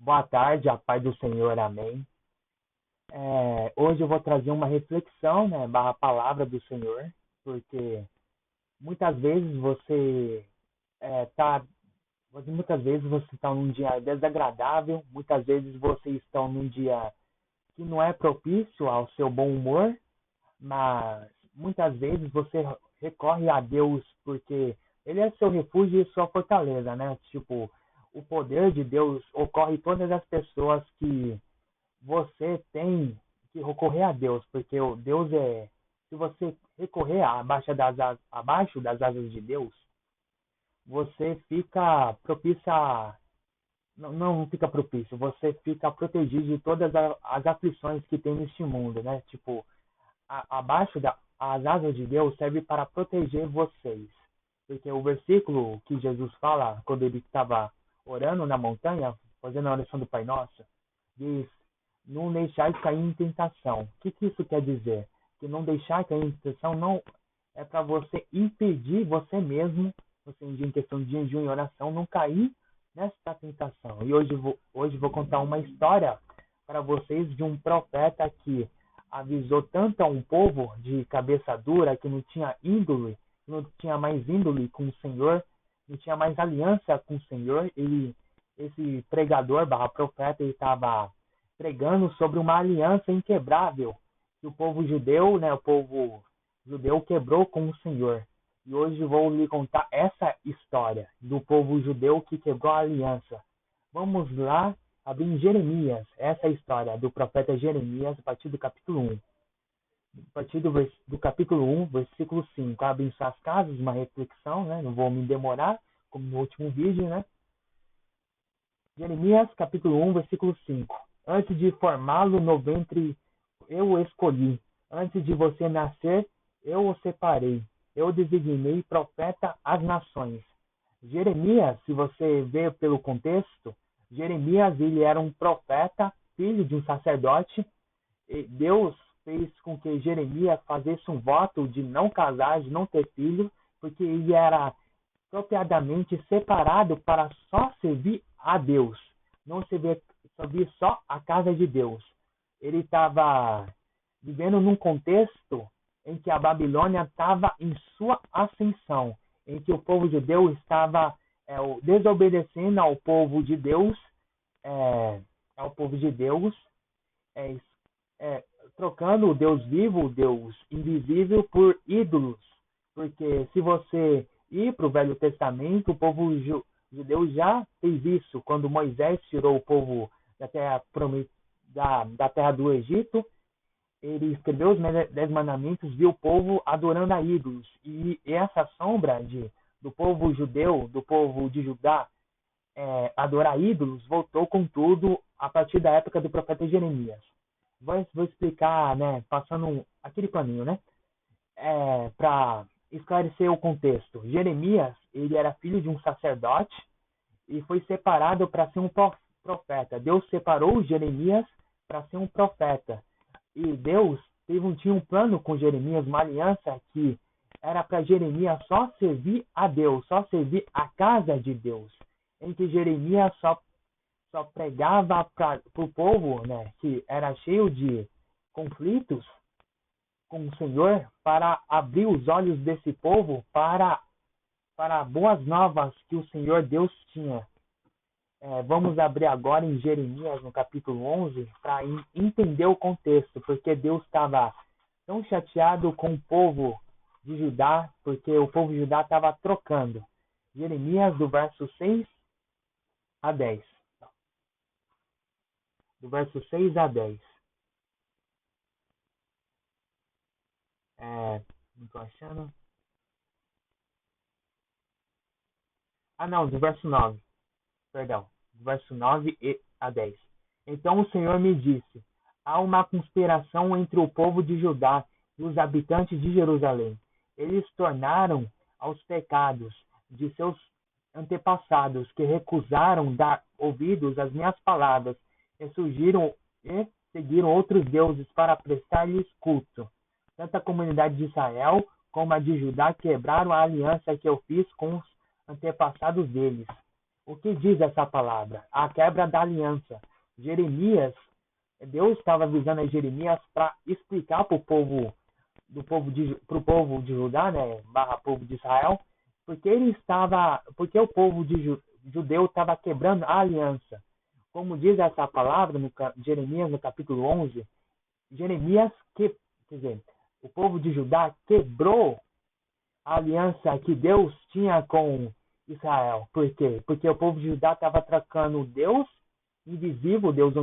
Boa tarde, a paz do Senhor, amém. Hoje eu vou trazer uma reflexão, né, barra palavra do Senhor, porque muitas vezes você tá, muitas vezes você está num dia desagradável, muitas vezes você está num dia que não é propício ao seu bom humor, mas muitas vezes você recorre a Deus porque Ele é seu refúgio e sua fortaleza, né? Tipo, o poder de Deus ocorre em todas as pessoas que você tem que recorrer a Deus, porque o Deus é. Se você recorrer abaixo das asas de Deus, você fica propício a. Não fica propício, você fica protegido de todas as aflições que tem neste mundo, né? Tipo, abaixo das asas de Deus serve para proteger vocês. Porque o versículo que Jesus fala, quando ele estava orando na montanha, fazendo a oração do Pai Nosso, diz: não deixar cair em tentação. O que isso quer dizer? Que não deixar cair em tentação não é para você impedir você mesmo, você em questão de jejum e oração, não cair nessa tentação. E hoje vou contar uma história para vocês de um profeta que avisou tanto a um povo de cabeça dura que não tinha índole, não tinha mais índole com o Senhor, não tinha mais aliança com o Senhor. E esse pregador barra profeta, ele estava pregando sobre uma aliança inquebrável que o povo judeu, né, o povo judeu quebrou com o Senhor. E hoje vou lhe contar essa história do povo judeu que quebrou a aliança. Vamos lá abrir em Jeremias, essa é a história do profeta Jeremias, a partir do capítulo 1. A partir do capítulo 1, versículo 5. Abrem suas casas, uma reflexão, né? Não vou me demorar, como no último vídeo, né? Jeremias, capítulo 1, versículo 5. Antes de formá-lo no ventre, eu o escolhi. Antes de você nascer, eu o separei. Eu designei profeta às nações. Jeremias, se você vê pelo contexto, Jeremias ele era um profeta, filho de um sacerdote. E Deus fez com que Jeremias fizesse um voto de não casar, de não ter filho, porque ele era apropriadamente separado para só servir a Deus, não servir só a casa de Deus. Ele estava vivendo num contexto em que a Babilônia estava em sua ascensão, em que o povo judeu estava desobedecendo ao povo de Deus, é, ao povo de Deus, é, é, trocando o Deus vivo, o Deus invisível, por ídolos. Porque se você ir para o Velho Testamento, o povo judeu já fez isso. Quando Moisés tirou o povo da terra, da terra do Egito, ele escreveu os 10 mandamentos, viu o povo adorando a ídolos. E essa sombra do povo judeu, do povo de Judá, adorar ídolos, voltou com tudo a partir da época do profeta Jeremias. Vou explicar, né, passando aquele paninho, né, para esclarecer o contexto. Jeremias, ele era filho de um sacerdote e foi separado para ser um profeta. Deus separou Jeremias para ser um profeta. E Deus tinha um plano com Jeremias, uma aliança que era para Jeremias só servir a Deus, só servir a casa de Deus. Em que Jeremias só pregava para o povo, né, que era cheio de conflitos com o Senhor, para abrir os olhos desse povo para boas novas que o Senhor Deus tinha. Vamos abrir agora em Jeremias, no capítulo 11, para entender o contexto, porque Deus estava tão chateado com o povo de Judá, porque o povo de Judá estava trocando. Jeremias, do verso 6 a 10. Do verso 6 a 10. Não estou achando. Não, do verso 9. Perdão. Do verso 9 a 10. Então o Senhor me disse: há uma conspiração entre o povo de Judá e os habitantes de Jerusalém. Eles tornaram aos pecados de seus antepassados, que recusaram dar ouvidos às minhas palavras, e surgiram e seguiram outros deuses para prestar-lhes culto. Tanto a comunidade de Israel como a de Judá quebraram a aliança que eu fiz com os antepassados deles. O que diz essa palavra? A quebra da aliança. Jeremias, Deus estava avisando a Jeremias para explicar para o povo pro povo de Judá, né, barra povo de Israel, porque o povo judeu estava quebrando a aliança. Como diz essa palavra no Jeremias no capítulo 11, Jeremias quer dizer, o povo de Judá quebrou a aliança que Deus tinha com Israel. Por quê? Porque o povo de Judá estava trocando o Deus invisível, Deus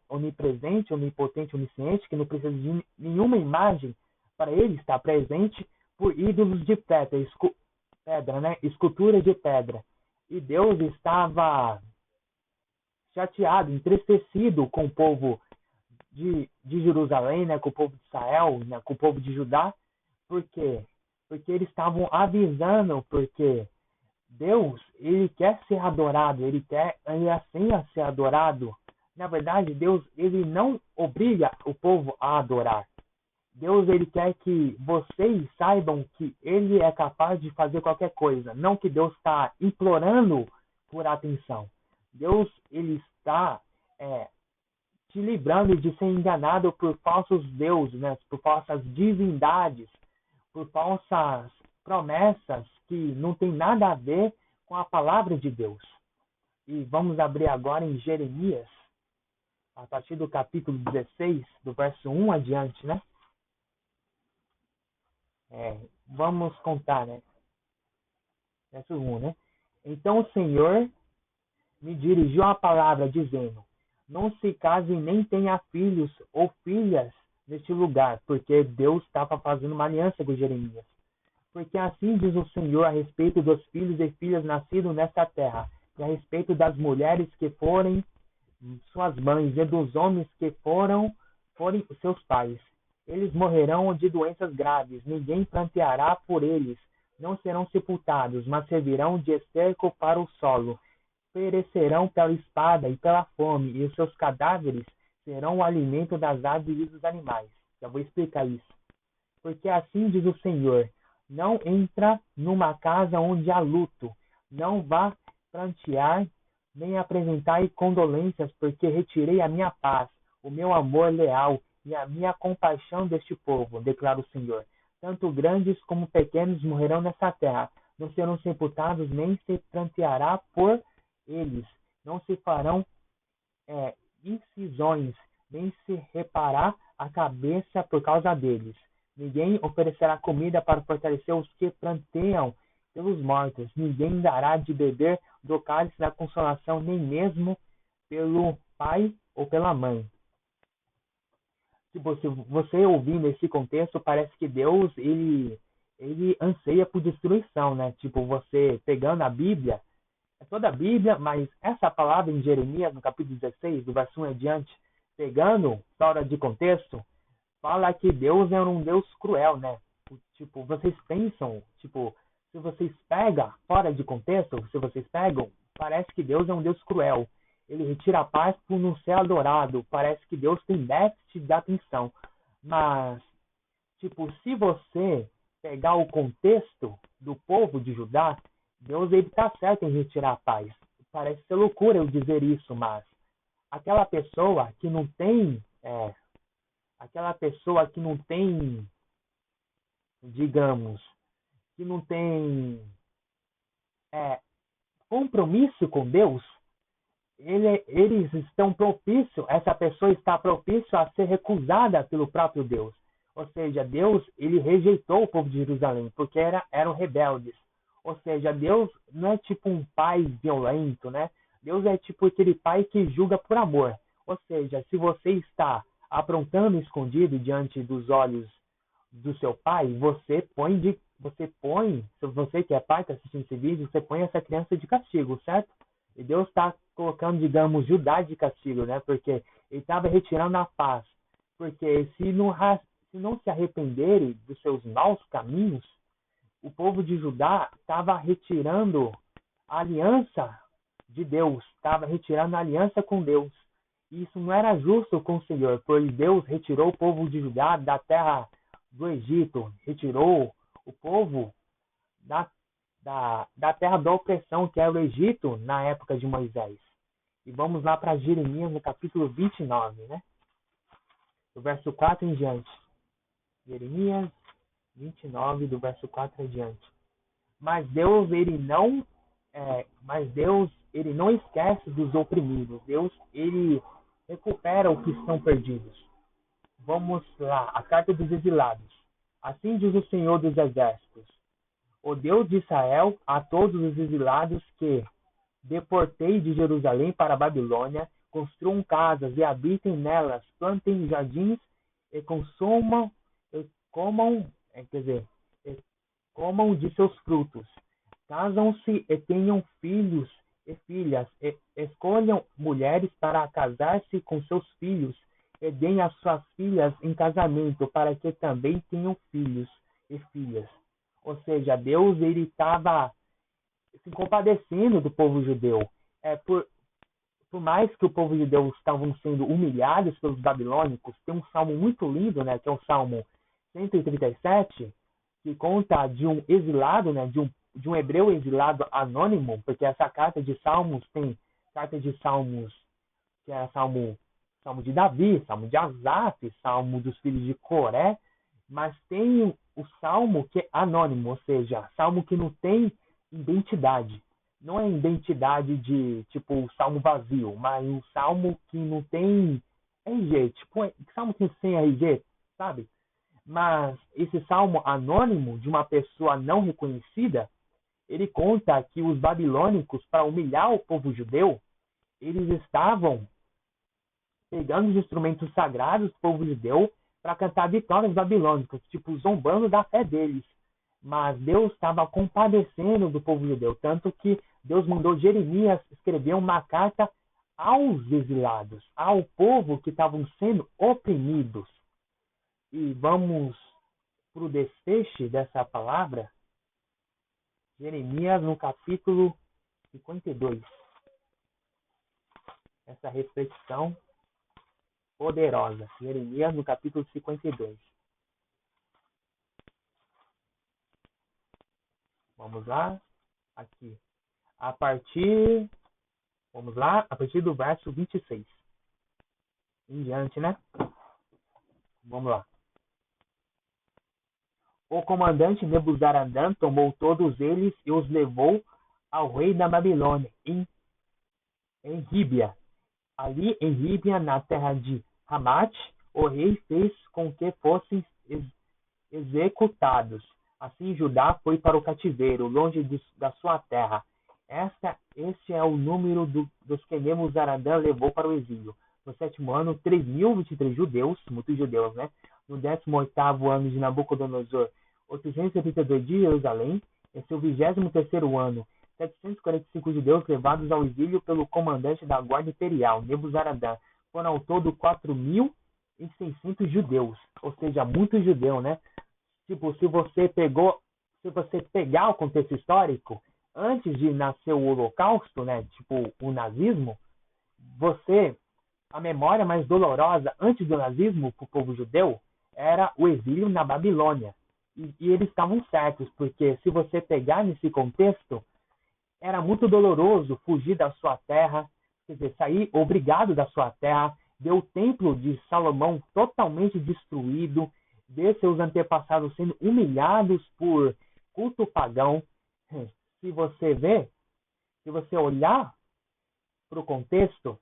onipresente, onipotente, onisciente, que não precisa de nenhuma imagem para ele estar presente, por ídolos de pedra, né? Escultura de pedra. E Deus estava chateado, entristecido com o povo de Jerusalém, né? Com o povo de Israel, né? Com o povo de Judá. Por quê? Porque eles estavam avisando, porque Deus, ele quer ser adorado, ele assim a ser adorado. Na verdade, Deus, ele não obriga o povo a adorar. Deus, ele quer que vocês saibam que ele é capaz de fazer qualquer coisa. Não que Deus está implorando por atenção. Deus, ele está te livrando de ser enganado por falsos deuses, né? Por falsas divindades, por falsas promessas que não tem nada a ver com a palavra de Deus. E vamos abrir agora em Jeremias, a partir do capítulo 16, do verso 1 adiante, né? Vamos contar, né? Verso 1, né? Então o Senhor me dirigiu a palavra dizendo: não se case nem tenha filhos ou filhas neste lugar, porque Deus estava fazendo uma aliança com Jeremias. Porque assim diz o Senhor a respeito dos filhos e filhas nascidos nesta terra, e a respeito das mulheres que forem suas mães, e dos homens que forem seus pais. Eles morrerão de doenças graves, ninguém planteará por eles, não serão sepultados, mas servirão de esterco para o solo. Perecerão pela espada e pela fome, e os seus cadáveres serão o alimento das aves e dos animais. Já vou explicar isso. Porque assim diz o Senhor: não entra numa casa onde há luto, não vá prantear, nem apresentar condolências, porque retirei a minha paz, o meu amor leal e a minha compaixão deste povo, declara o Senhor. Tanto grandes como pequenos morrerão nessa terra, não serão sepultados, nem se pranteará por eles, não se farão incisões, nem se reparar a cabeça por causa deles. Ninguém oferecerá comida para fortalecer os que planteiam pelos mortos. Ninguém dará de beber do cálice da consolação, nem mesmo pelo pai ou pela mãe. Se você ouvir nesse contexto, parece que Deus ele anseia por destruição, né? Tipo, você pegando a Bíblia, é toda a Bíblia, mas essa palavra em Jeremias, no capítulo 16, do verso 1 adiante, pegando fora de contexto, fala que Deus é um Deus cruel, né? Tipo, vocês pensam, tipo, se vocês pegam fora de contexto, se vocês pegam, parece que Deus é um Deus cruel. Ele retira a paz por não ser adorado. Parece que Deus tem déficit de atenção. Mas, tipo, se você pegar o contexto do povo de Judá, Deus ele está certo em retirar a paz. Parece ser loucura eu dizer isso, mas aquela pessoa que não tem digamos, que não tem compromisso com Deus, eles estão propícios, essa pessoa está propício a ser recusada pelo próprio Deus. Ou seja, Deus ele rejeitou o povo de Jerusalém, porque eram rebeldes. Ou seja, Deus não é tipo um pai violento, né? Deus é tipo aquele pai que julga por amor. Ou seja, se você está aprontando escondido diante dos olhos do seu pai, se você que é pai está assistindo esse vídeo, você põe essa criança de castigo, certo? E Deus está colocando, digamos, Judá de castigo, né? Porque ele estava retirando a paz. Porque se não se arrependerem dos seus maus caminhos, o povo de Judá estava retirando a aliança de Deus, estava retirando a aliança com Deus. E isso não era justo com o Senhor, pois Deus retirou o povo de Judá da terra do Egito, retirou o povo da terra da opressão, que era o Egito, na época de Moisés. E vamos lá para Jeremias, no capítulo 29, né? Do verso 4 em diante. Jeremias 29, do verso 4 em diante. Mas Deus, ele não esquece dos oprimidos. Deus, ele recupera os que estão perdidos. Vamos lá, a carta dos exilados. Assim diz o Senhor dos Exércitos, o Deus de Israel, a todos os exilados que deportei de Jerusalém para a Babilônia, construam casas e habitem nelas, plantem jardins e consumam, e comam, quer dizer, e comam de seus frutos. Casam-se e tenham filhos e filhas, e escolham mulheres para casar-se com seus filhos, e deem as suas filhas em casamento, para que também tenham filhos e filhas. Ou seja, Deus ele estava se compadecendo do povo judeu. Por mais que o povo judeu estavam sendo humilhados pelos babilônicos, tem um salmo muito lindo, né, que é o Salmo 137, que conta de um exilado, né, de um hebreu exilado anônimo, porque essa carta de Salmos tem carta de Salmos, que é salmo de Davi, Salmo de Asaf, Salmo dos filhos de Coré, mas tem o Salmo que é anônimo, ou seja, Salmo que não tem identidade. Não é identidade de, tipo, o Salmo vazio, mas um Salmo que não tem RG, tipo, Salmo que sem RG, sabe? Mas esse Salmo anônimo de uma pessoa não reconhecida, ele conta que os babilônicos, para humilhar o povo judeu, eles estavam pegando os instrumentos sagrados do povo judeu para cantar vitórias babilônicas, tipo, zombando da fé deles. Mas Deus estava compadecendo do povo judeu, tanto que Deus mandou Jeremias escrever uma carta aos exilados, ao povo que estavam sendo oprimidos. E vamos para o desfecho dessa palavra, Jeremias no capítulo 52. Essa reflexão poderosa. Jeremias no capítulo 52. Vamos lá. Aqui. Vamos lá, a partir do verso 26. Em diante, né? Vamos lá. O comandante Nebuzaradã tomou todos eles e os levou ao rei da Babilônia, em Ríbia. Ali em Ríbia, na terra de Ramate, o rei fez com que fossem executados. Assim Judá foi para o cativeiro, longe da sua terra. Este é o número dos que Nebuzaradã levou para o exílio. No 7º ano, 3.023 judeus, muitos judeus, né? No 18º ano de Nabucodonosor, 872 de Jerusalém. Em seu 23º ano, 745 judeus levados ao exílio pelo comandante da guarda imperial, Nebuzaradã. Foram ao todo 4.600 judeus, ou seja, muito judeu, né? Tipo, se você pegar o contexto histórico, antes de nascer o Holocausto, né, tipo o nazismo, a memória mais dolorosa antes do nazismo para o povo judeu era o exílio na Babilônia. E eles estavam certos, porque se você pegar nesse contexto, era muito doloroso fugir da sua terra, quer dizer, sair obrigado da sua terra, ver o templo de Salomão totalmente destruído, ver seus antepassados sendo humilhados por culto pagão. Se você olhar para o contexto,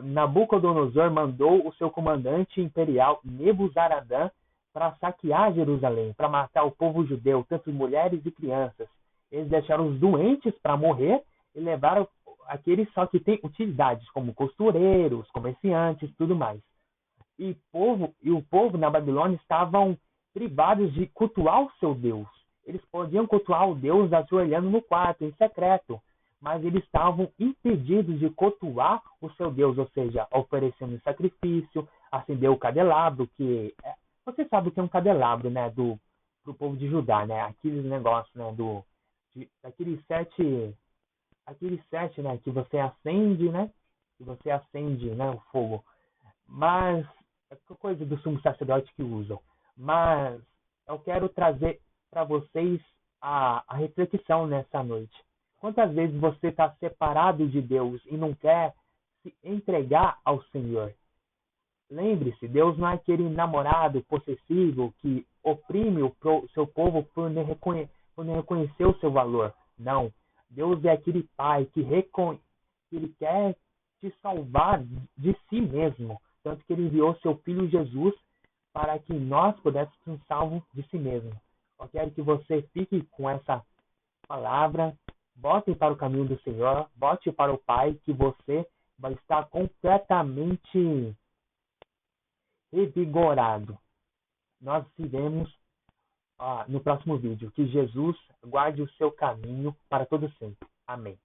Nabucodonosor mandou o seu comandante imperial Nebuzaradã para saquear Jerusalém, para matar o povo judeu, tanto mulheres e crianças. Eles deixaram os doentes para morrer e levaram aqueles só que têm utilidades, como costureiros, comerciantes, tudo mais. E o povo na Babilônia estavam privados de cultuar o seu Deus. Eles podiam cultuar o Deus ajoelhando no quarto, em secreto, mas eles estavam impedidos de cultuar o seu Deus, ou seja, oferecendo sacrifício, acender o candelabro, você sabe o que é um candelabro, né, pro povo de Judá, né, aqueles negócios, né, aqueles sete, né, que você acende, né, o fogo, mas é coisa do sumo sacerdote que usam, mas eu quero trazer para vocês a reflexão nessa noite. Quantas vezes você está separado de Deus e não quer se entregar ao Senhor? Lembre-se, Deus não é aquele namorado possessivo que oprime o seu povo por não reconhecer o seu valor. Não. Deus é aquele Pai que ele quer te salvar de si mesmo. Tanto que ele enviou seu Filho Jesus para que nós pudéssemos ser salvos de si mesmo. Eu quero que você fique com essa palavra, bote para o caminho do Senhor, bote para o Pai, que você vai estar completamente revigorado. Nós se vemos no próximo vídeo. Que Jesus guarde o seu caminho para todo sempre. Amém.